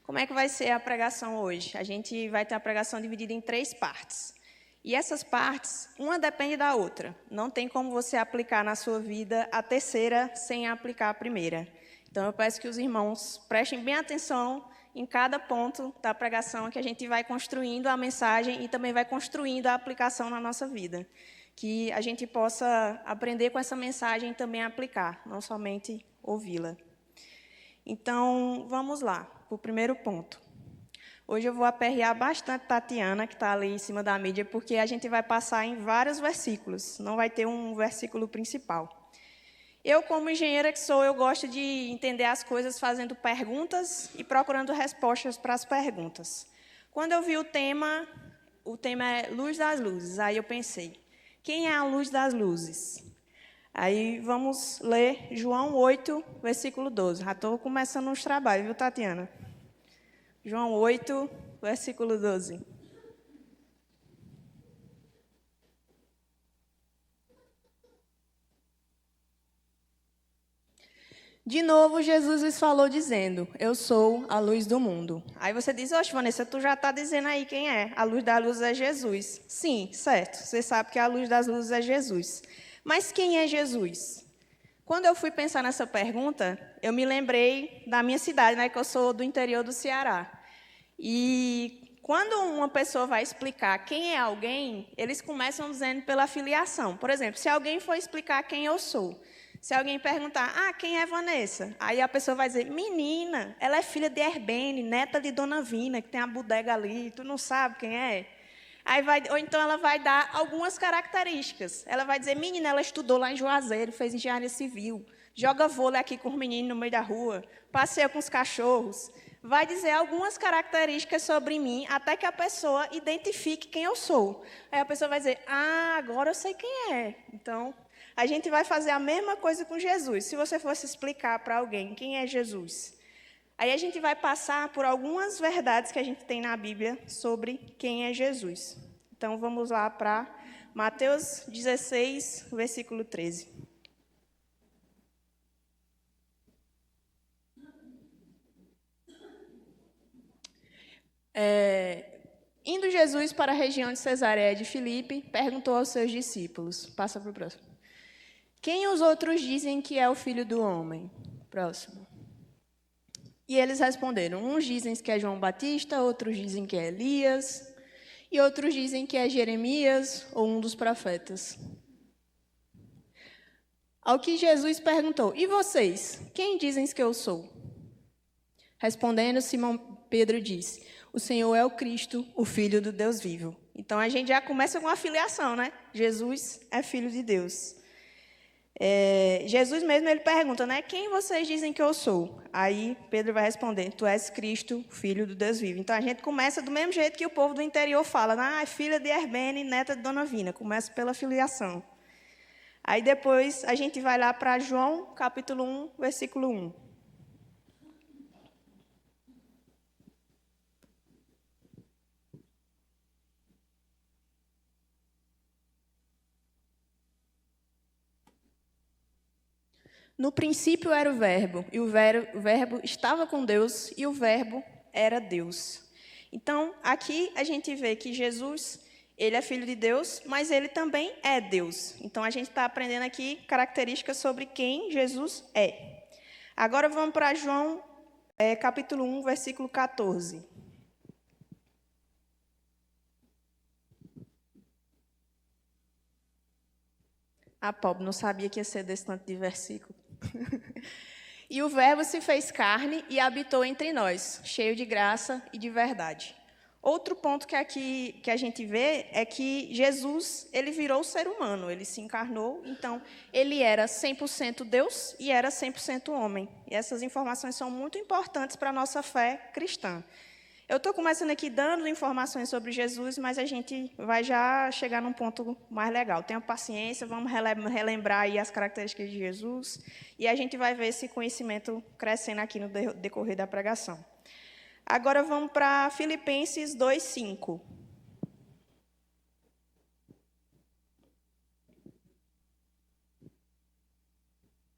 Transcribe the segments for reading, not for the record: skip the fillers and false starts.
Como é que vai ser a pregação hoje? A gente vai ter a pregação dividida em 3 partes. E essas partes, uma depende da outra. Não tem como você aplicar na sua vida a terceira sem aplicar a primeira. Então, eu peço que os irmãos prestem bem atenção em cada ponto da pregação, que a gente vai construindo a mensagem e também vai construindo a aplicação na nossa vida. Que a gente possa aprender com essa mensagem e também aplicar, não somente ouvi-la. Então, vamos lá, para o primeiro ponto. Hoje eu vou aperrear bastante Tatiana, que está ali em cima da mídia, porque a gente vai passar em vários versículos, não vai ter um versículo principal. Eu, como engenheira que sou, eu gosto de entender as coisas fazendo perguntas e procurando respostas para as perguntas. Quando eu vi o tema é Luz das Luzes, aí eu pensei, quem é a luz das luzes? Aí vamos ler João 8, versículo 12. Já estou começando os trabalhos, viu, Tatiana? João 8, versículo 12. De novo, Jesus lhes falou dizendo, eu sou a luz do mundo. Aí você diz, oxe, Vanessa, tu já está dizendo aí quem é. A luz da luz é Jesus. Sim, certo. Você sabe que a luz das luzes é Jesus. Mas quem é Jesus? Quando eu fui pensar nessa pergunta, eu me lembrei da minha cidade, né, que eu sou do interior do Ceará. E quando uma pessoa vai explicar quem é alguém, eles começam dizendo pela filiação. Por exemplo, se alguém for explicar quem eu sou, se alguém perguntar, quem é Vanessa? Aí a pessoa vai dizer, menina, ela é filha de Herbene, neta de Dona Vina, que tem a bodega ali, tu não sabe quem é? Ou então ela vai dar algumas características. Ela vai dizer, menina, ela estudou lá em Juazeiro, fez engenharia civil, joga vôlei aqui com os meninos no meio da rua, passeia com os cachorros. Vai dizer algumas características sobre mim, até que a pessoa identifique quem eu sou. Aí a pessoa vai dizer, agora eu sei quem é. Então, a gente vai fazer a mesma coisa com Jesus. Se você fosse explicar para alguém quem é Jesus, aí a gente vai passar por algumas verdades que a gente tem na Bíblia sobre quem é Jesus. Então, vamos lá para Mateus 16, versículo 13. Indo Jesus para a região de Cesareia de Filipe, perguntou aos seus discípulos. Passa para o próximo. Quem os outros dizem que é o Filho do Homem? Próximo. E eles responderam, uns dizem que é João Batista, outros dizem que é Elias, e outros dizem que é Jeremias ou um dos profetas. Ao que Jesus perguntou, e vocês, quem dizem que eu sou? Respondendo, Simão Pedro disse, o Senhor é o Cristo, o Filho do Deus vivo. Então, a gente já começa com a filiação, né? Jesus é Filho de Deus. Jesus mesmo, ele pergunta, né? Quem vocês dizem que eu sou? Aí, Pedro vai responder, tu és Cristo, Filho do Deus vivo. Então, a gente começa do mesmo jeito que o povo do interior fala, filha de Herbene, neta de Dona Vina. Começa pela filiação. Aí, depois, a gente vai lá para João, capítulo 1, versículo 1. No princípio era o Verbo, e o Verbo estava com Deus, e o Verbo era Deus. Então, aqui a gente vê que Jesus, ele é filho de Deus, mas ele também é Deus. Então, a gente está aprendendo aqui características sobre quem Jesus é. Agora, vamos para João, capítulo 1, versículo 14. Pobre, não sabia que ia ser desse tanto de versículo. E o Verbo se fez carne e habitou entre nós, cheio de graça e de verdade. Outro ponto que aqui que a gente vê é que Jesus, ele virou ser humano, ele se encarnou, então ele era 100% Deus e era 100% homem. E essas informações são muito importantes para a nossa fé cristã. Eu estou começando aqui dando informações sobre Jesus, mas a gente vai já chegar num ponto mais legal. Tenha paciência, vamos relembrar aí as características de Jesus e a gente vai ver esse conhecimento crescendo aqui no decorrer da pregação. Agora vamos para Filipenses 2:5.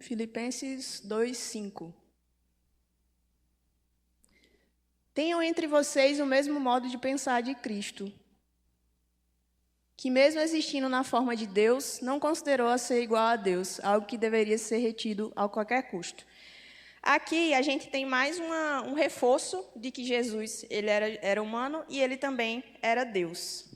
Filipenses 2:5. Tenham entre vocês o mesmo modo de pensar de Cristo, que mesmo existindo na forma de Deus, não considerou a ser igual a Deus, algo que deveria ser retido a qualquer custo. Aqui a gente tem mais um reforço de que Jesus ele era humano e ele também era Deus.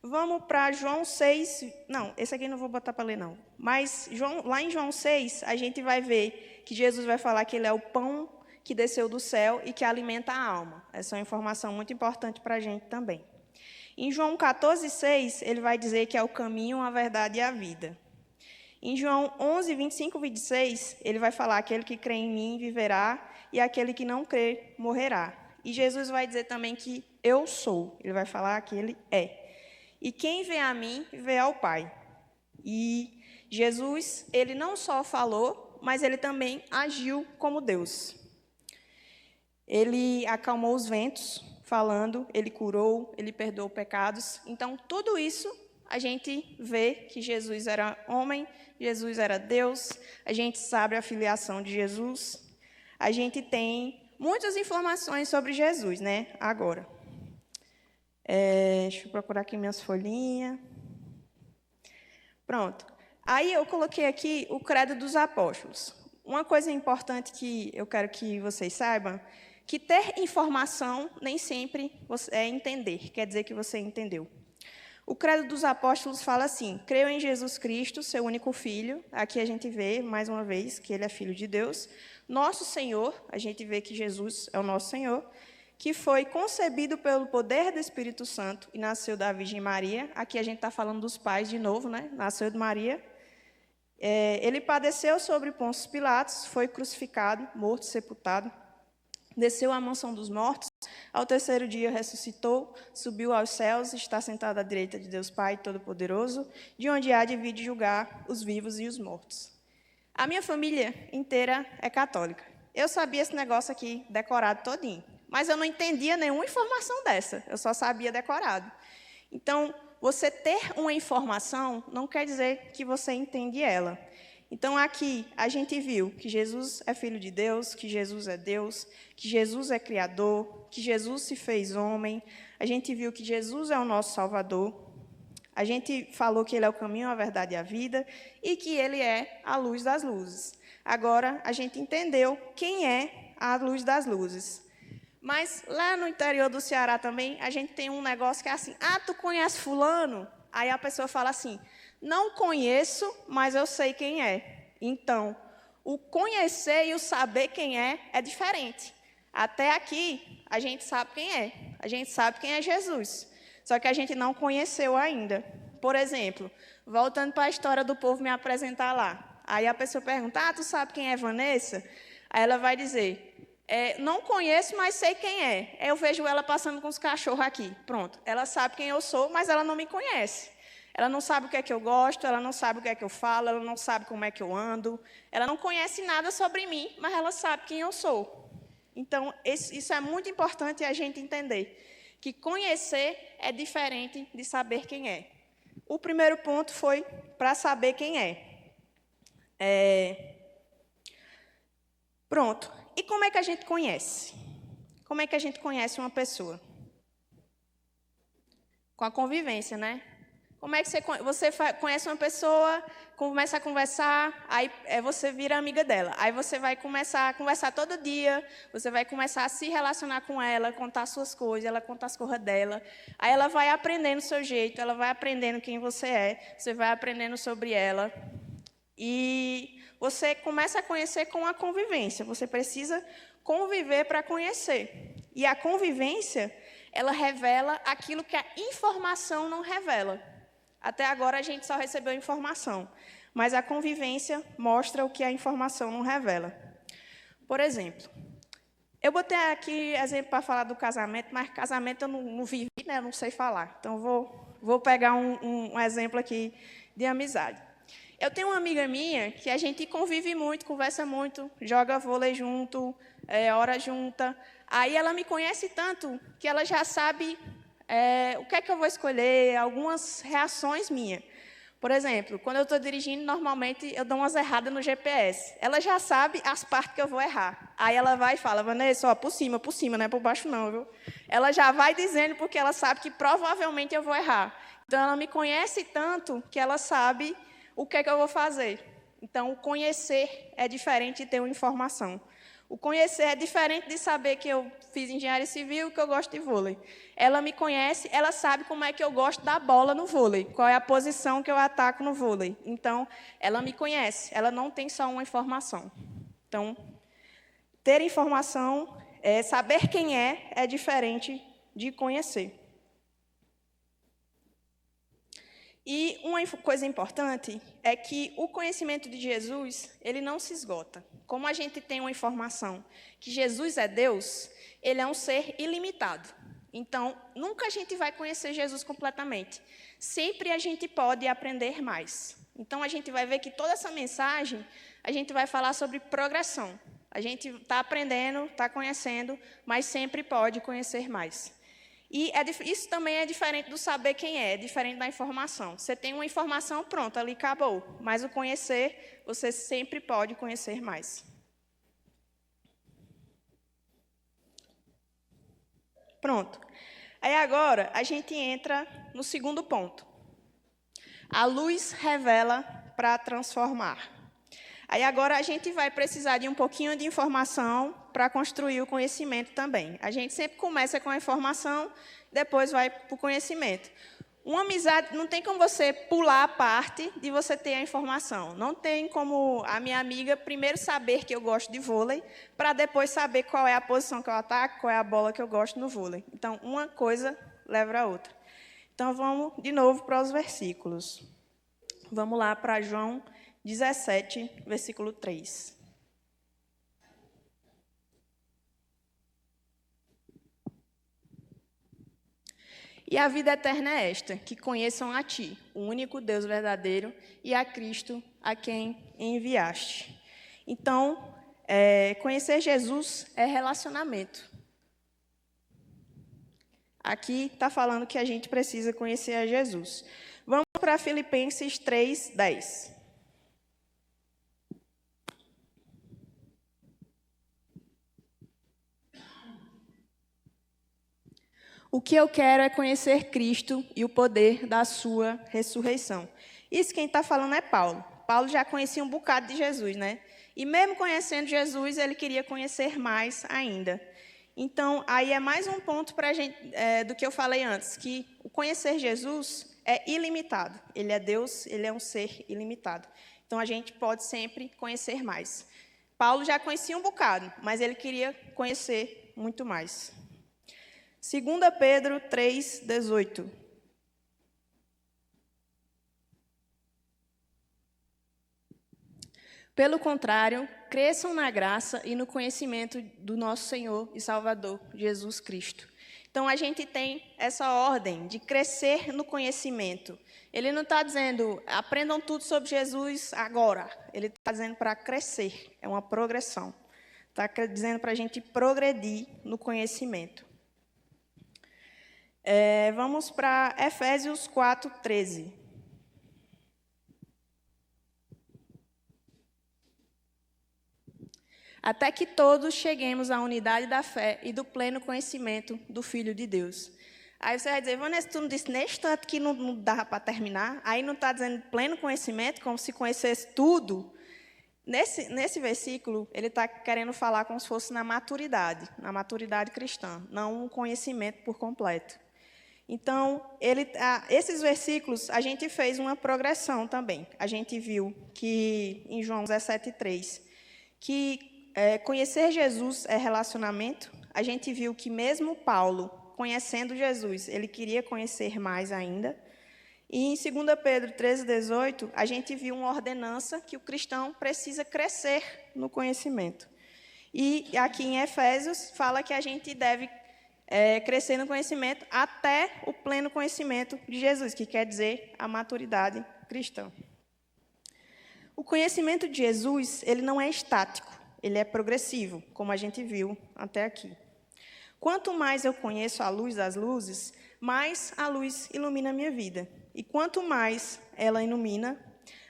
Vamos para João 6. Não, esse aqui não vou botar para ler, não. Mas lá em João 6, a gente vai ver que Jesus vai falar que ele é o pão que desceu do céu e que alimenta a alma. Essa é uma informação muito importante para a gente também. Em João 14, 6, ele vai dizer que é o caminho, a verdade e a vida. Em João 11, 25 e 26, ele vai falar que aquele que crê em mim viverá e aquele que não crê morrerá. E Jesus vai dizer também que eu sou. Ele vai falar que ele é. E quem vê a mim, vê ao Pai. E Jesus, ele não só falou, mas ele também agiu como Deus. Ele acalmou os ventos, falando, ele curou, ele perdoou pecados. Então, tudo isso, a gente vê que Jesus era homem, Jesus era Deus, a gente sabe a filiação de Jesus, a gente tem muitas informações sobre Jesus, né? Agora. Deixa eu procurar aqui minhas folhinhas. Pronto. Aí eu coloquei aqui o credo dos apóstolos. Uma coisa importante que eu quero que vocês saibam, que ter informação nem sempre é entender, quer dizer que você entendeu. O credo dos apóstolos fala assim: creio em Jesus Cristo, seu único Filho. Aqui a gente vê, mais uma vez, que ele é Filho de Deus. Nosso Senhor, a gente vê que Jesus é o nosso Senhor, que foi concebido pelo poder do Espírito Santo e nasceu da Virgem Maria. Aqui a gente está falando dos pais de novo, né? Nasceu de Maria. Ele padeceu sobre Pôncio Pilatos, foi crucificado, morto, sepultado. Desceu à mansão dos mortos, ao terceiro dia ressuscitou, subiu aos céus, está sentado à direita de Deus Pai Todo-Poderoso, de onde há de vir julgar os vivos e os mortos. A minha família inteira é católica. Eu sabia esse negócio aqui decorado todinho, mas eu não entendia nenhuma informação dessa, eu só sabia decorado. Então, você ter uma informação não quer dizer que você entende ela. Então, aqui, a gente viu que Jesus é Filho de Deus, que Jesus é Deus, que Jesus é Criador, que Jesus se fez homem. A gente viu que Jesus é o nosso Salvador. A gente falou que Ele é o caminho, a verdade e a vida, e que Ele é a luz das luzes. Agora, a gente entendeu quem é a luz das luzes. Mas, lá no interior do Ceará também, a gente tem um negócio que é assim: ah, tu conhece fulano? Aí a pessoa fala assim: não conheço, mas eu sei quem é. Então, o conhecer e o saber quem é diferente. Até aqui, a gente sabe quem é. A gente sabe quem é Jesus. Só que a gente não conheceu ainda. Por exemplo, voltando para a história do povo me apresentar lá. Aí a pessoa pergunta: ah, tu sabe quem é Vanessa? Aí ela vai dizer: não conheço, mas sei quem é. Eu vejo ela passando com os cachorros aqui. Pronto. Ela sabe quem eu sou, mas ela não me conhece. Ela não sabe o que é que eu gosto, ela não sabe o que é que eu falo, ela não sabe como é que eu ando. Ela não conhece nada sobre mim, mas ela sabe quem eu sou. Então, isso é muito importante a gente entender, que conhecer é diferente de saber quem é. O primeiro ponto foi para saber quem é. Pronto. E como é que a gente conhece? Como é que a gente conhece uma pessoa? Com a convivência, né? Como é que você conhece uma pessoa, começa a conversar, aí você vira amiga dela. Aí você vai começar a conversar todo dia, você vai começar a se relacionar com ela, contar suas coisas, ela conta as coisas dela. Aí ela vai aprendendo o seu jeito, ela vai aprendendo quem você é, você vai aprendendo sobre ela. E você começa a conhecer com a convivência. Você precisa conviver para conhecer. E a convivência, ela revela aquilo que a informação não revela. Até agora a gente só recebeu informação, mas a convivência mostra o que a informação não revela. Por exemplo, eu botei aqui exemplo para falar do casamento, mas casamento eu não vivi, né? Eu não sei falar. Então, vou pegar um exemplo aqui de amizade. Eu tenho uma amiga minha que a gente convive muito, conversa muito, joga vôlei junto, hora junta. Aí ela me conhece tanto que ela já sabe o que é que eu vou escolher, algumas reações minhas. Por exemplo, quando eu estou dirigindo, normalmente eu dou umas erradas no GPS. Ela já sabe as partes que eu vou errar. Aí ela vai e fala, Vanessa, ó, por cima, não é por baixo não, viu? Ela já vai dizendo porque ela sabe que provavelmente eu vou errar. Então, ela me conhece tanto que ela sabe o que é que eu vou fazer. Então, o conhecer é diferente de ter uma informação. O conhecer é diferente de saber que eu fiz engenharia civil e que eu gosto de vôlei. Ela me conhece, ela sabe como é que eu gosto da bola no vôlei, qual é a posição que eu ataco no vôlei. Então, ela me conhece, ela não tem só uma informação. Então, ter informação, saber quem é diferente de conhecer. E uma coisa importante é que o conhecimento de Jesus, ele não se esgota. Como a gente tem uma informação que Jesus é Deus, ele é um ser ilimitado. Então, nunca a gente vai conhecer Jesus completamente. Sempre a gente pode aprender mais. Então, a gente vai ver que toda essa mensagem, a gente vai falar sobre progressão. A gente está aprendendo, está conhecendo, mas sempre pode conhecer mais. E isso também é diferente do saber quem é diferente da informação. Você tem uma informação, pronto, ali acabou. Mas o conhecer, você sempre pode conhecer mais. Pronto. Aí agora, a gente entra no segundo ponto. A luz revela para transformar. Aí agora a gente vai precisar de um pouquinho de informação para construir o conhecimento também. A gente sempre começa com a informação, depois vai para o conhecimento. Uma amizade, não tem como você pular a parte de você ter a informação. Não tem como a minha amiga primeiro saber que eu gosto de vôlei, para depois saber qual é a posição que eu ataco, qual é a bola que eu gosto no vôlei. Então, uma coisa leva a outra. Então, vamos de novo para os versículos. Vamos lá para João 17, versículo 3. E a vida eterna é esta, que conheçam a Ti, o único Deus verdadeiro, e a Cristo, a quem enviaste. Então, conhecer Jesus é relacionamento. Aqui está falando que a gente precisa conhecer a Jesus. Vamos para Filipenses 3, 10. O que eu quero é conhecer Cristo e o poder da sua ressurreição. Isso quem está falando é Paulo. Paulo já conhecia um bocado de Jesus, né? E mesmo conhecendo Jesus, ele queria conhecer mais ainda. Então, aí é mais um ponto para a gente, do que eu falei antes, que o conhecer Jesus é ilimitado. Ele é Deus, ele é um ser ilimitado. Então, a gente pode sempre conhecer mais. Paulo já conhecia um bocado, mas ele queria conhecer muito mais. 2 Pedro 3, 18. Pelo contrário, cresçam na graça e no conhecimento do nosso Senhor e Salvador, Jesus Cristo. Então, a gente tem essa ordem de crescer no conhecimento. Ele não está dizendo, aprendam tudo sobre Jesus agora. Ele está dizendo para crescer, é uma progressão. Está dizendo para a gente progredir no conhecimento. Vamos para Efésios 4, 13. Até que todos cheguemos à unidade da fé e do pleno conhecimento do Filho de Deus. Aí você vai dizer, Vanessa, tu não disse nesse tanto que não dava para terminar? Aí não está dizendo pleno conhecimento, como se conhecesse tudo. Nesse versículo, ele está querendo falar como se fosse na maturidade cristã, não um conhecimento por completo. Então, esses versículos, a gente fez uma progressão também. A gente viu que, em João 17,3, que conhecer Jesus é relacionamento. A gente viu que mesmo Paulo, conhecendo Jesus, ele queria conhecer mais ainda. E em 2 Pedro 13,18, a gente viu uma ordenança que o cristão precisa crescer no conhecimento. E aqui em Efésios, fala que a gente deve crescer no conhecimento até o pleno conhecimento de Jesus, que quer dizer a maturidade cristã. O conhecimento de Jesus, ele não é estático, ele é progressivo, como a gente viu até aqui. Quanto mais eu conheço a luz das luzes, mais a luz ilumina a minha vida. E quanto mais ela ilumina,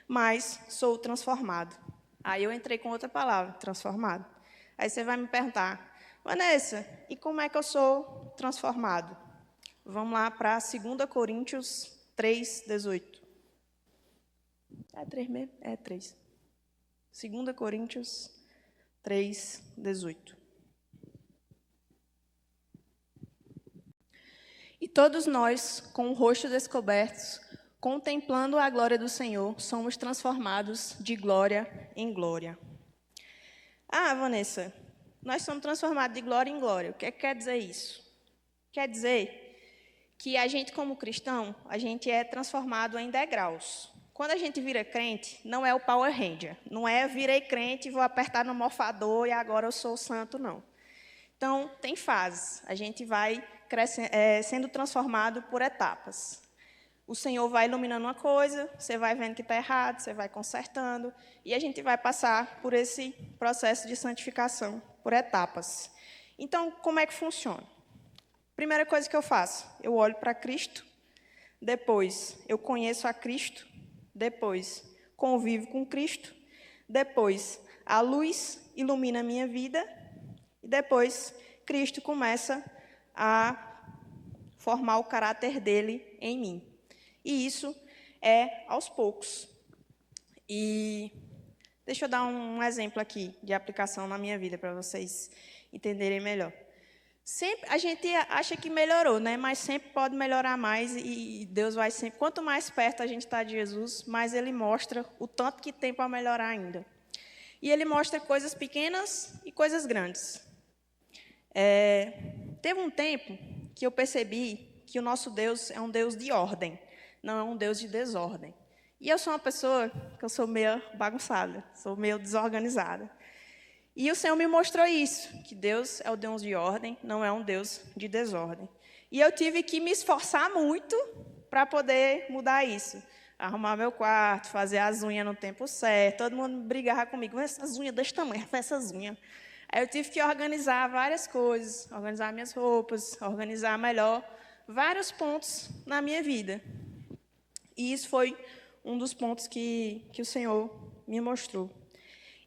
mais sou transformado. Aí eu entrei com outra palavra, transformado. Aí você vai me perguntar, Vanessa, e como é que eu sou transformado? Vamos lá para 2 Coríntios 3:18. É 3 mesmo? É 3. 2 Coríntios 3:18. E todos nós, com o rosto descobertos, contemplando a glória do Senhor, somos transformados de glória em glória. Ah, Vanessa, nós somos transformados de glória em glória. O que quer dizer isso? Quer dizer que a gente, como cristão, a gente é transformado em degraus. Quando a gente vira crente, não é o Power Ranger. Não é virei crente, vou apertar no morfador e agora eu sou santo, não. Então, tem fases. A gente vai sendo transformado por etapas. O Senhor vai iluminando uma coisa, você vai vendo que está errado, você vai consertando, e a gente vai passar por esse processo de santificação, por etapas. Então, como é que funciona? Primeira coisa que eu faço, eu olho para Cristo, depois eu conheço a Cristo, depois convivo com Cristo, depois a luz ilumina a minha vida, e depois Cristo começa a formar o caráter dele em mim. E isso é aos poucos. E deixa eu dar um exemplo aqui de aplicação na minha vida para vocês entenderem melhor. Sempre a gente acha que melhorou, né? Mas sempre pode melhorar mais e Deus vai sempre. Quanto mais perto a gente está de Jesus, mais Ele mostra o tanto que tem para melhorar ainda. E Ele mostra coisas pequenas e coisas grandes. Teve um tempo que eu percebi que o nosso Deus é um Deus de ordem, não é um Deus de desordem. E eu sou uma pessoa que eu sou meio bagunçada, sou meio desorganizada. E o Senhor me mostrou isso, que Deus é o Deus de ordem, não é um Deus de desordem. E eu tive que me esforçar muito para poder mudar isso. Arrumar meu quarto, fazer as unhas no tempo certo, todo mundo brigava comigo, essas unhas desse tamanho, essas unhas. Aí eu tive que organizar várias coisas, organizar minhas roupas, organizar melhor vários pontos na minha vida. E isso foi um dos pontos que o Senhor me mostrou.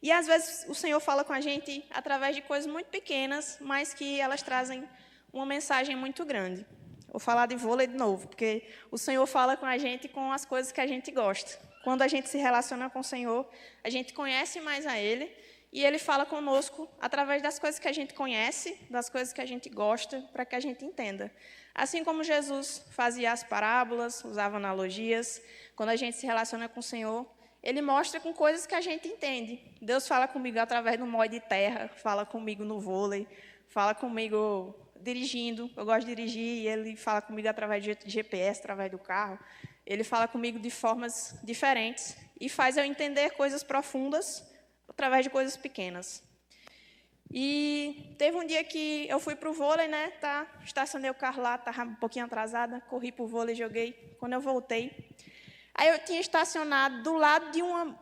E às vezes o Senhor fala com a gente através de coisas muito pequenas, mas que elas trazem uma mensagem muito grande. Vou falar de vôlei de novo, porque o Senhor fala com a gente com as coisas que a gente gosta. Quando a gente se relaciona com o Senhor, a gente conhece mais a Ele, e Ele fala conosco através das coisas que a gente conhece, das coisas que a gente gosta, para que a gente entenda. Assim como Jesus fazia as parábolas, usava analogias, quando a gente se relaciona com o Senhor, Ele mostra com coisas que a gente entende. Deus fala comigo através do molde de terra, fala comigo no vôlei, fala comigo dirigindo. Eu gosto de dirigir e Ele fala comigo através de GPS, através do carro. Ele fala comigo de formas diferentes e faz eu entender coisas profundas através de coisas pequenas. E teve um dia que eu fui para o vôlei, né? Estacionei o carro lá, estava um pouquinho atrasada, corri para o vôlei, joguei. Quando eu voltei, aí eu tinha estacionado do lado de uma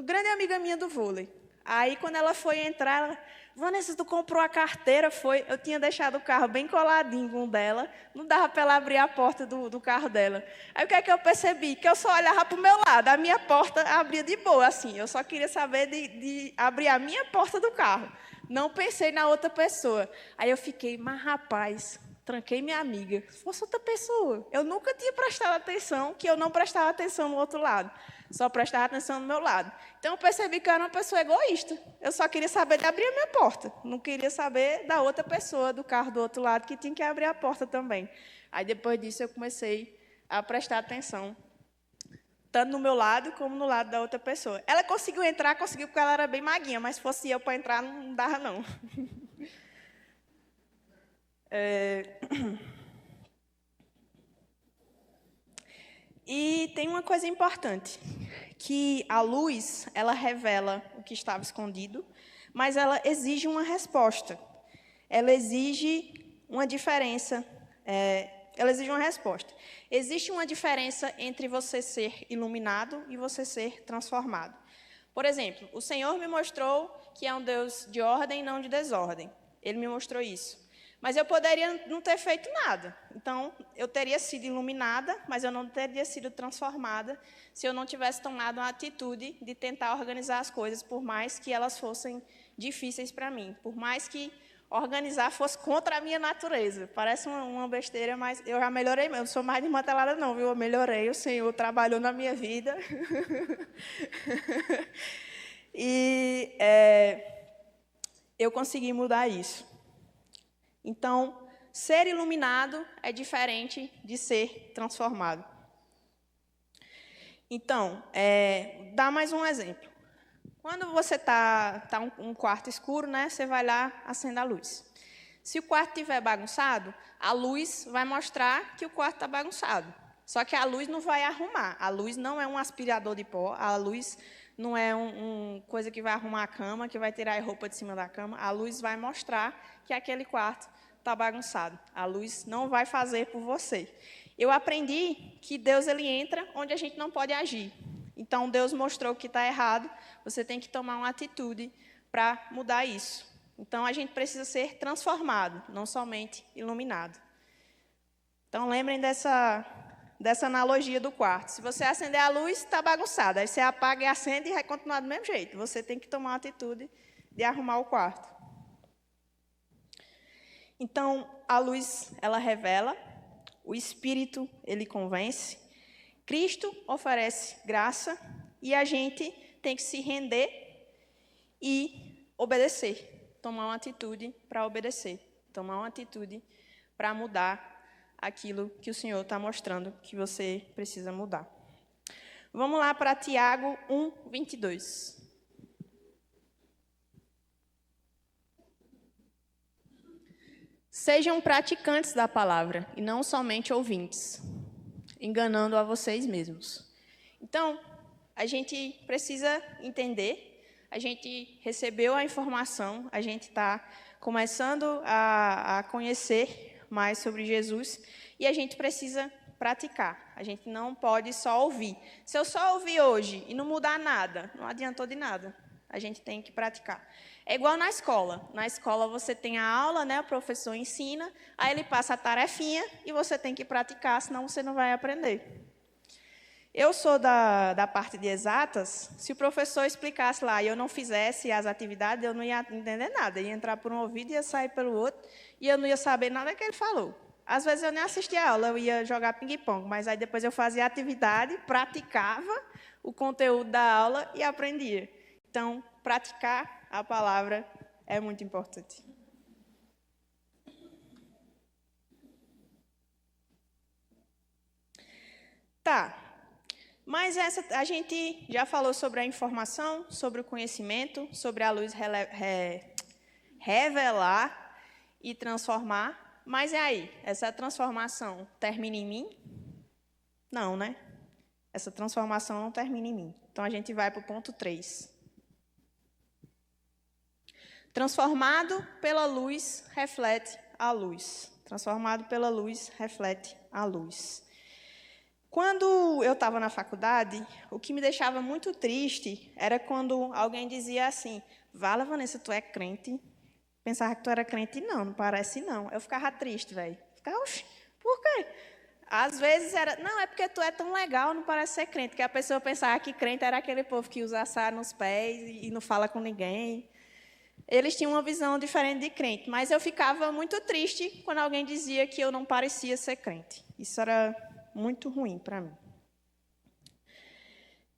grande amiga minha do vôlei. Aí, quando ela foi entrar, ela, Vanessa, tu comprou a carteira? Foi. Eu tinha deixado o carro bem coladinho com o dela, não dava para ela abrir a porta do carro dela. Aí, o que é que eu percebi? Que eu só olhava para o meu lado, a minha porta abria de boa, assim. Eu só queria saber de abrir a minha porta do carro. Não pensei na outra pessoa. Aí eu fiquei, mas rapaz, tranquei minha amiga. Se fosse outra pessoa, eu nunca tinha prestado atenção, que eu não prestava atenção no outro lado. Só prestava atenção no meu lado. Então, eu percebi que eu era uma pessoa egoísta. Eu só queria saber de abrir a minha porta. Não queria saber da outra pessoa, do carro do outro lado, que tinha que abrir a porta também. Aí, depois disso, eu comecei a prestar atenção, tanto no meu lado, como no lado da outra pessoa. Ela conseguiu entrar, conseguiu, porque ela era bem maguinha, mas se fosse eu para entrar, não dava, não. E tem uma coisa importante, que a luz, ela revela o que estava escondido, mas ela exige uma resposta. Ela exige uma diferença, ela exige uma resposta. Existe uma diferença entre você ser iluminado e você ser transformado. Por exemplo, o Senhor me mostrou que é um Deus de ordem, não de desordem. Ele me mostrou isso. Mas eu poderia não ter feito nada. Então, eu teria sido iluminada, mas eu não teria sido transformada se eu não tivesse tomado uma atitude de tentar organizar as coisas, por mais que elas fossem difíceis para mim, por mais que organizar fosse contra a minha natureza. Parece uma besteira, mas eu já melhorei mesmo. Eu não sou mais desmantelada, não, viu? Eu melhorei, o Senhor trabalhou na minha vida. E eu consegui mudar isso. Então, ser iluminado é diferente de ser transformado. Então, dá mais um exemplo. Quando você está um quarto escuro, né, você vai lá, acende a luz. Se o quarto estiver bagunçado, a luz vai mostrar que o quarto está bagunçado. Só que a luz não vai arrumar. A luz não é um aspirador de pó, a luz não é uma coisa que vai arrumar a cama, que vai tirar a roupa de cima da cama. A luz vai mostrar que aquele quarto está bagunçado. A luz não vai fazer por você. Eu aprendi que Deus ele entra onde a gente não pode agir. Então, Deus mostrou que está errado, você tem que tomar uma atitude para mudar isso. Então, a gente precisa ser transformado, não somente iluminado. Então, lembrem dessa analogia do quarto. Se você acender a luz, está bagunçado. Aí você apaga e acende e vai continuar do mesmo jeito. Você tem que tomar uma atitude de arrumar o quarto. Então, a luz, ela revela, o Espírito, ele convence, Cristo oferece graça e a gente tem que se render e obedecer, tomar uma atitude para obedecer, tomar uma atitude para mudar aquilo que o Senhor está mostrando que você precisa mudar. Vamos lá para Tiago 1:22. Sejam praticantes da palavra e não somente ouvintes, enganando a vocês mesmos. Então, a gente precisa entender, a gente recebeu a informação, a gente está começando a conhecer mais sobre Jesus e a gente precisa praticar. A gente não pode só ouvir. Se eu só ouvir hoje e não mudar nada, não adiantou de nada. A gente tem que praticar. É igual na escola. Na escola você tem a aula, né? O professor ensina, aí ele passa a tarefinha e você tem que praticar, senão você não vai aprender. Eu sou da parte de exatas. Se o professor explicasse lá e eu não fizesse as atividades, eu não ia entender nada. Ia entrar por um ouvido e ia sair pelo outro e eu não ia saber nada que ele falou. Às vezes eu nem assistia a aula, eu ia jogar ping-pong, mas aí depois eu fazia a atividade, praticava o conteúdo da aula e aprendia. Então, praticar a palavra é muito importante. Tá, mas a gente já falou sobre a informação, sobre o conhecimento, sobre a luz revelar e transformar. Mas e aí, essa transformação termina em mim? Não, né? Essa transformação não termina em mim. Então, a gente vai para o ponto 3. Transformado pela luz, reflete a luz. Transformado pela luz, reflete a luz. Quando eu estava na faculdade, o que me deixava muito triste era quando alguém dizia assim, Vala, Vanessa, tu é crente? Pensava que tu era crente? Não parece não. Eu ficava triste, velho. Ficava, oxi, por quê? Às vezes era, não, é porque tu é tão legal, não parece ser crente. Que a pessoa pensava que crente era aquele povo que usa açar nos pés e não fala com ninguém. Eles tinham uma visão diferente de crente, mas eu ficava muito triste quando alguém dizia que eu não parecia ser crente. Isso era muito ruim para mim.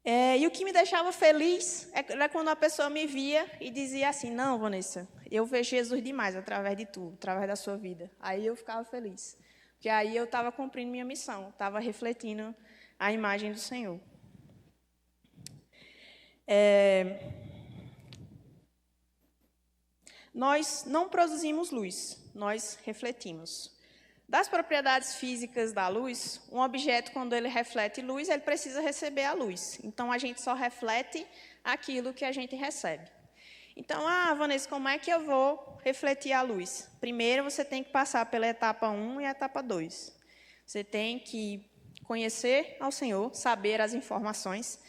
E o que me deixava feliz era quando a pessoa me via e dizia assim, não, Vanessa, eu vejo Jesus demais através de tu, através da sua vida. Aí eu ficava feliz, porque aí eu estava cumprindo minha missão, estava refletindo a imagem do Senhor. Nós não produzimos luz, nós refletimos. Das propriedades físicas da luz, um objeto, quando ele reflete luz, ele precisa receber a luz. Então, a gente só reflete aquilo que a gente recebe. Então, Vanessa, como é que eu vou refletir a luz? Primeiro, você tem que passar pela etapa 1 e a etapa 2. Você tem que conhecer ao Senhor, saber as informações.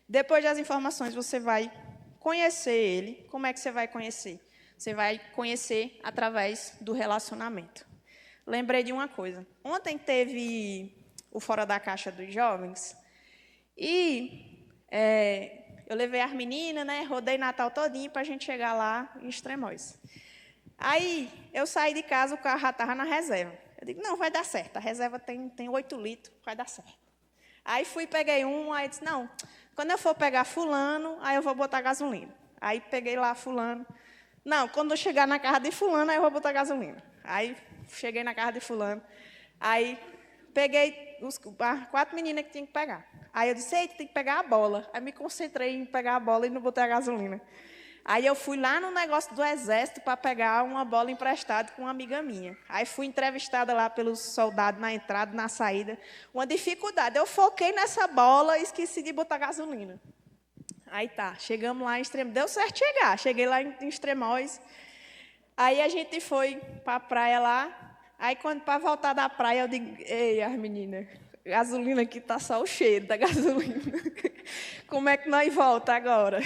Depois das informações, você vai conhecer Ele. Como é que você vai conhecer? Você vai conhecer através do relacionamento. Lembrei de uma coisa. Ontem teve o Fora da Caixa dos Jovens e eu levei as meninas, né? Rodei Natal todinho para a gente chegar lá em Extremóis. Aí eu saí de casa, o carro já estava na reserva. Eu digo, não, vai dar certo. A reserva tem 8 litros, vai dar certo. Aí fui, peguei um, aí disse, não, quando eu for pegar fulano, aí eu vou botar gasolina. Aí peguei lá fulano. Não, quando eu chegar na casa de fulano, aí eu vou botar gasolina. Aí cheguei na casa de fulano. Aí peguei as 4 meninas que tinha que pegar. Aí eu disse, eita, tem que pegar a bola. Aí me concentrei em pegar a bola e não botei a gasolina. Aí eu fui lá no negócio do exército para pegar uma bola emprestada com uma amiga minha. Aí fui entrevistada lá pelos soldados na entrada, na saída. Uma dificuldade. Eu foquei nessa bola e esqueci de botar gasolina. Aí tá, chegamos lá em Extremóis. Deu certo chegar. Cheguei lá em Extremóis. Aí a gente foi para a praia lá. Aí quando para voltar da praia, eu digo, ei, as meninas, gasolina aqui tá só o cheiro da gasolina. Como é que nós volta agora?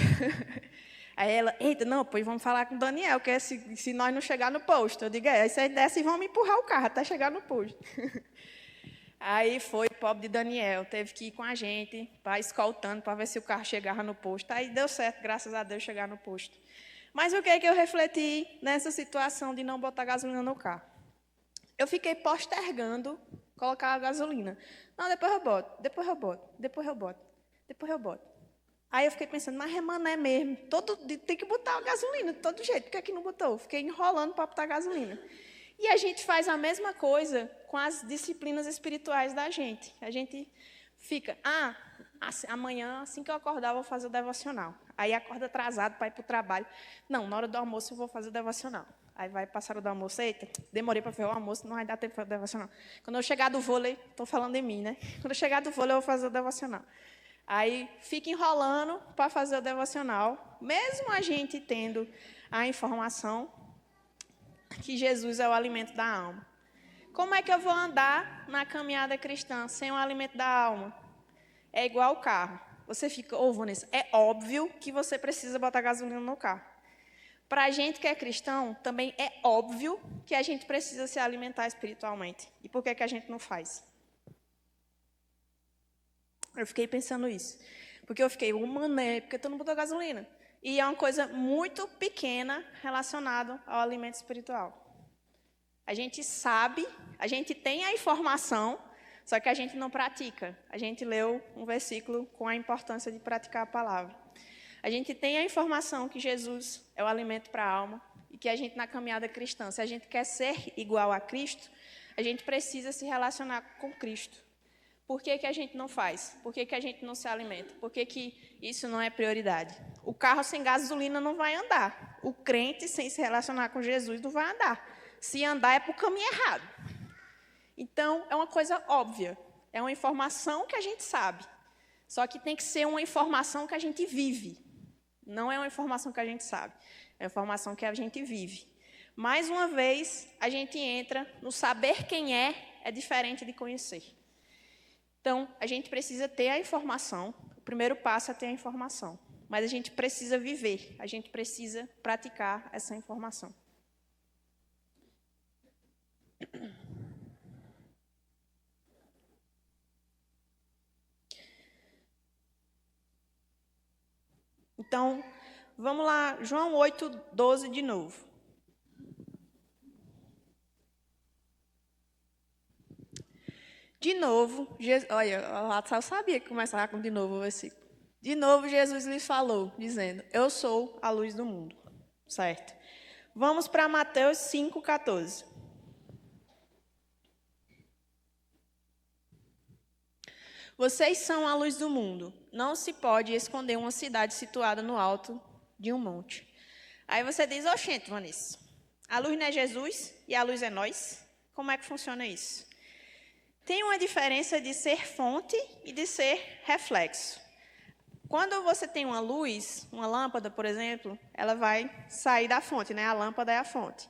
Aí ela, eita, não, pois vamos falar com o Daniel, que se nós não chegar no posto. Eu digo, aí vocês descem e vão me empurrar o carro até chegar no posto. Aí foi o pobre de Daniel, teve que ir com a gente, escoltando, para ver se o carro chegava no posto. Aí deu certo, graças a Deus, chegar no posto. Mas o que é que eu refleti nessa situação de não botar gasolina no carro? Eu fiquei postergando colocar a gasolina. Não, depois eu boto, depois eu boto, depois eu boto, depois eu boto. Aí eu fiquei pensando, mas é mané mesmo, tem que botar a gasolina de todo jeito, por que é que não botou? Fiquei enrolando para botar gasolina. E a gente faz a mesma coisa com as disciplinas espirituais da gente. A gente fica, amanhã, assim que eu acordar, eu vou fazer o devocional. Aí acorda atrasado para ir para o trabalho. Não, na hora do almoço eu vou fazer o devocional. Aí vai passar o do almoço, eita, demorei para fazer o almoço, não vai dar tempo para fazer o devocional. Quando eu chegar do vôlei, estou falando de mim, né? Quando eu chegar do vôlei, eu vou fazer o devocional. Aí fica enrolando para fazer o devocional, mesmo a gente tendo a informação que Jesus é o alimento da alma. Como é que eu vou andar na caminhada cristã sem o alimento da alma? É igual o carro. Você fica, Vanessa, é óbvio que você precisa botar gasolina no carro. Para a gente que é cristão, também é óbvio que a gente precisa se alimentar espiritualmente. E por que a gente não faz? Eu fiquei pensando isso. Porque eu fiquei, mané, porque tu não botou gasolina? E é uma coisa muito pequena relacionada ao alimento espiritual. A gente sabe, a gente tem a informação, só que a gente não pratica. A gente leu um versículo com a importância de praticar a palavra. A gente tem a informação que Jesus é o alimento para a alma e que a gente, na caminhada cristã, se a gente quer ser igual a Cristo, a gente precisa se relacionar com Cristo. Por que a gente não faz? Por que a gente não se alimenta? Por que isso não é prioridade? O carro sem gasolina não vai andar. O crente, sem se relacionar com Jesus, não vai andar. Se andar, é para o caminho errado. Então, é uma coisa óbvia. É uma informação que a gente sabe. Só que tem que ser uma informação que a gente vive. Não é uma informação que a gente sabe. É uma informação que a gente vive. Mais uma vez, a gente entra no saber quem é diferente de conhecer. Então, a gente precisa ter a informação. O primeiro passo é ter a informação. Mas a gente precisa viver. A gente precisa praticar essa informação. Então, vamos lá. João 8:12 de novo. De novo, olha, eu sabia que começava com de novo o versículo. De novo, Jesus lhes falou, dizendo, eu sou a luz do mundo. Certo? Vamos para Mateus 5:14. Vocês são a luz do mundo. Não se pode esconder uma cidade situada no alto de um monte. Aí você diz, oxente, Vanessa, a luz não é Jesus e a luz é nós? Como é que funciona isso? Tem uma diferença de ser fonte e de ser reflexo. Quando você tem uma luz, uma lâmpada, por exemplo, ela vai sair da fonte, né? A lâmpada é a fonte.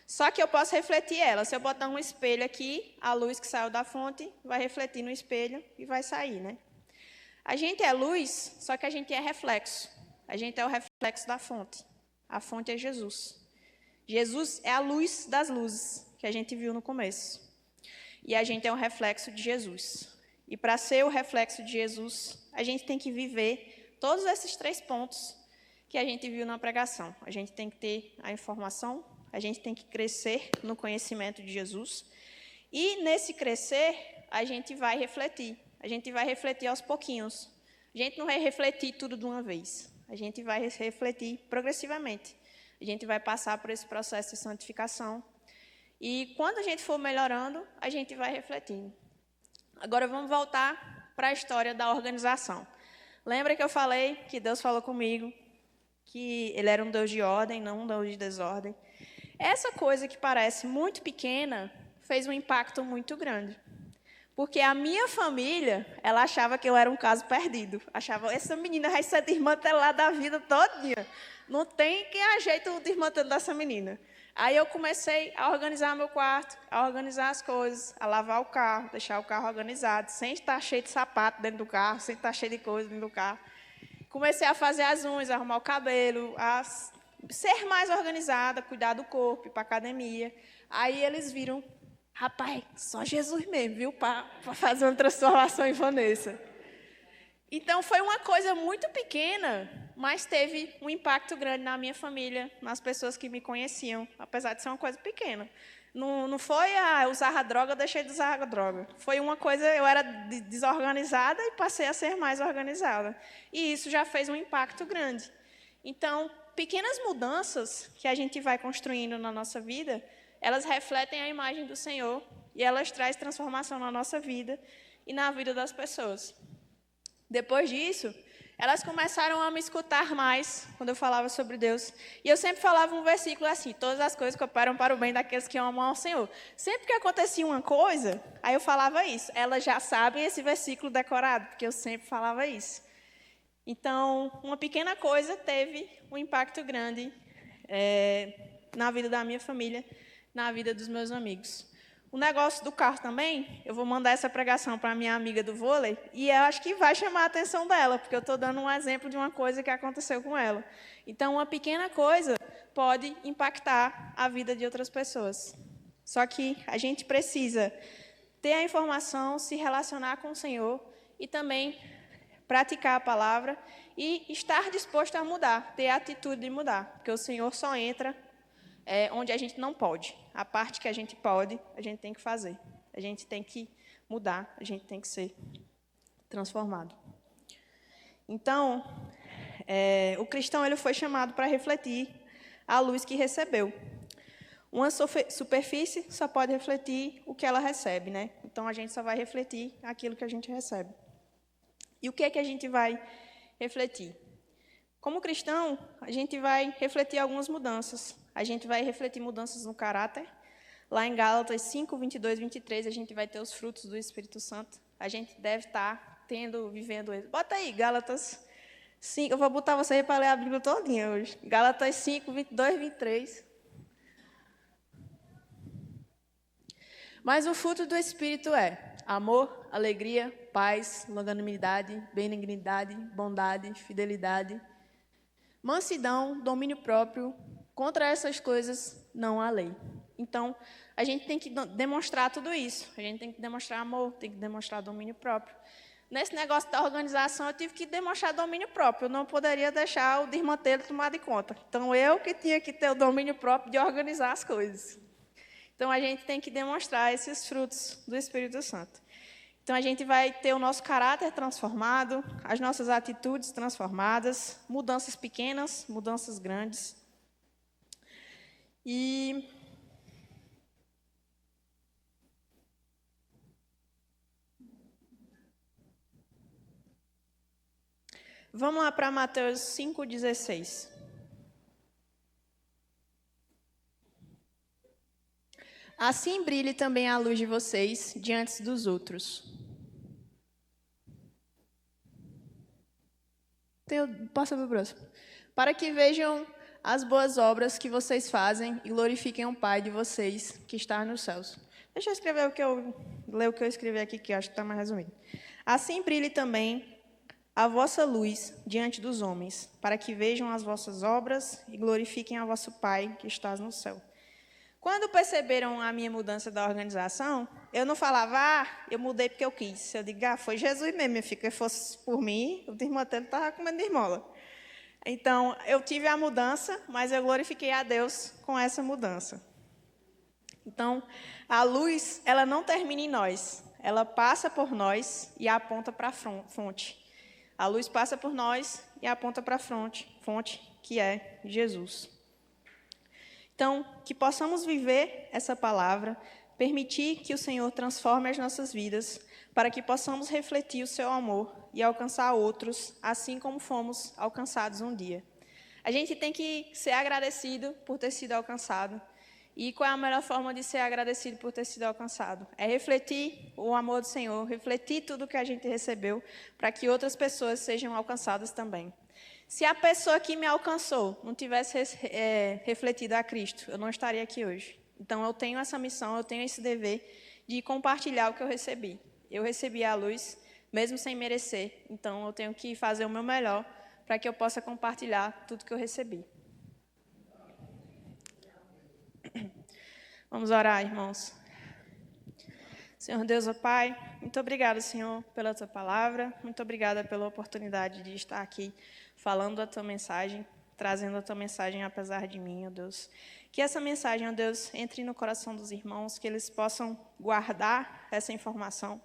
Só que eu posso refletir ela. Se eu botar um espelho aqui, a luz que saiu da fonte vai refletir no espelho e vai sair, né? A gente é luz, só que a gente é reflexo. A gente é o reflexo da fonte. A fonte é Jesus. Jesus é a luz das luzes, que a gente viu no começo. E a gente é um reflexo de Jesus. E para ser o reflexo de Jesus, a gente tem que viver todos esses 3 pontos que a gente viu na pregação. A gente tem que ter a informação, a gente tem que crescer no conhecimento de Jesus. E nesse crescer, a gente vai refletir. A gente vai refletir aos pouquinhos. A gente não vai refletir tudo de uma vez. A gente vai refletir progressivamente. A gente vai passar por esse processo de santificação. E quando a gente for melhorando, a gente vai refletindo. Agora vamos voltar para a história da organização. Lembra que eu falei que Deus falou comigo que Ele era um Deus de ordem, não um Deus de desordem? Essa coisa que parece muito pequena fez um impacto muito grande. Porque a minha família, ela achava que eu era um caso perdido. Achava, essa menina vai ser desmantelada a vida todinha. Não tem quem ajeite o desmantelo dessa menina. Aí eu comecei a organizar meu quarto, a organizar as coisas, a lavar o carro, deixar o carro organizado, sem estar cheio de sapato dentro do carro, sem estar cheio de coisa dentro do carro. Comecei a fazer as unhas, arrumar o cabelo, a ser mais organizada, cuidar do corpo, ir para a academia. Aí eles viram, rapaz, só Jesus mesmo, viu, para fazer uma transformação em Vanessa. Então, foi uma coisa muito pequena, mas teve um impacto grande na minha família, nas pessoas que me conheciam, apesar de ser uma coisa pequena. Não foi, eu usava droga, eu deixei de usar a droga. Foi uma coisa, eu era desorganizada e passei a ser mais organizada. E isso já fez um impacto grande. Então, pequenas mudanças que a gente vai construindo na nossa vida, elas refletem a imagem do Senhor e elas trazem transformação na nossa vida e na vida das pessoas. Depois disso, elas começaram a me escutar mais quando eu falava sobre Deus. E eu sempre falava um versículo assim: todas as coisas cooperam para o bem daqueles que amam ao Senhor. Sempre que acontecia uma coisa, aí eu falava isso. Elas já sabem esse versículo decorado, porque eu sempre falava isso. Então, uma pequena coisa teve um impacto grande na vida da minha família, na vida dos meus amigos. O negócio do carro também, eu vou mandar essa pregação para a minha amiga do vôlei, e eu acho que vai chamar a atenção dela, porque eu estou dando um exemplo de uma coisa que aconteceu com ela. Então, uma pequena coisa pode impactar a vida de outras pessoas. Só que a gente precisa ter a informação, se relacionar com o Senhor e também praticar a palavra e estar disposto a mudar, ter a atitude de mudar, porque o Senhor só entra onde a gente não pode. A parte que a gente pode, a gente tem que fazer. A gente tem que mudar, a gente tem que ser transformado. Então, o cristão ele foi chamado para refletir a luz que recebeu. Uma superfície só pode refletir o que ela recebe, né? Então, a gente só vai refletir aquilo que a gente recebe. E o que é que a gente vai refletir? Como cristão, a gente vai refletir algumas mudanças. A gente vai refletir mudanças no caráter. Lá em Gálatas 5, 22, 23, a gente vai ter os frutos do Espírito Santo. A gente deve estar vivendo eles. Bota aí, Gálatas 5. Eu vou botar você aí para ler a Bíblia todinha hoje. Gálatas 5, 22, 23. Mas o fruto do Espírito é amor, alegria, paz, longanimidade, benignidade, bondade, fidelidade, mansidão, domínio próprio. Contra essas coisas não há lei. Então, a gente tem que demonstrar tudo isso. A gente tem que demonstrar amor, tem que demonstrar domínio próprio. Nesse negócio da organização, eu tive que demonstrar domínio próprio. Eu não poderia deixar o desmantelo tomar de conta. Então, eu que tinha que ter o domínio próprio de organizar as coisas. Então, a gente tem que demonstrar esses frutos do Espírito Santo. Então, a gente vai ter o nosso caráter transformado, as nossas atitudes transformadas, mudanças pequenas, mudanças grandes. E vamos lá para Mateus 5,16. Assim brilhe também a luz de vocês diante dos outros. Passa para o próximo. Para que vejam as boas obras que vocês fazem e glorifiquem o Pai de vocês que está nos céus. Deixa eu ler o que eu escrevi aqui, que eu acho que está mais resumido. Assim brilhe também a vossa luz diante dos homens, para que vejam as vossas obras e glorifiquem a vosso Pai que estás no céu. Quando perceberam a minha mudança da organização, eu não falava, eu mudei porque eu quis. Eu digo, foi Jesus mesmo, minha filha, que fosse por mim, o Dirmantelo estava comendo esmola. Então, eu tive a mudança, mas eu glorifiquei a Deus com essa mudança. Então, a luz, ela não termina em nós, ela passa por nós e aponta para a fonte. A luz passa por nós e aponta para a fonte que é Jesus. Então, que possamos viver essa palavra, permitir que o Senhor transforme as nossas vidas, para que possamos refletir o seu amor e alcançar outros, assim como fomos alcançados um dia. A gente tem que ser agradecido por ter sido alcançado. E qual é a melhor forma de ser agradecido por ter sido alcançado? É refletir o amor do Senhor, refletir tudo que a gente recebeu, para que outras pessoas sejam alcançadas também. Se a pessoa que me alcançou não tivesse refletido a Cristo, eu não estaria aqui hoje. Então, eu tenho essa missão, eu tenho esse dever de compartilhar o que eu recebi. Eu recebi a luz, mesmo sem merecer. Então, eu tenho que fazer o meu melhor para que eu possa compartilhar tudo que eu recebi. Vamos orar, irmãos. Senhor Deus, ó Pai, muito obrigada, Senhor, pela Tua palavra. Muito obrigada pela oportunidade de estar aqui falando a Tua mensagem, trazendo a Tua mensagem apesar de mim, ó Deus. Que essa mensagem, ó Deus, entre no coração dos irmãos, que eles possam guardar essa informação,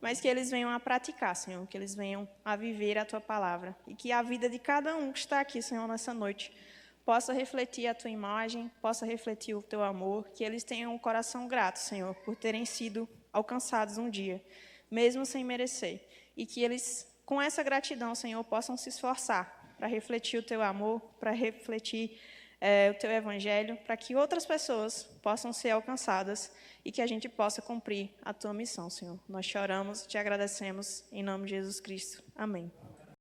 mas que eles venham a praticar, Senhor, que eles venham a viver a Tua palavra. E que a vida de cada um que está aqui, Senhor, nessa noite, possa refletir a Tua imagem, possa refletir o Teu amor, que eles tenham um coração grato, Senhor, por terem sido alcançados um dia, mesmo sem merecer. E que eles, com essa gratidão, Senhor, possam se esforçar para refletir o Teu amor, para refletir o Teu Evangelho, para que outras pessoas possam ser alcançadas e que a gente possa cumprir a Tua missão, Senhor. Nós te oramos, te agradecemos, em nome de Jesus Cristo. Amém.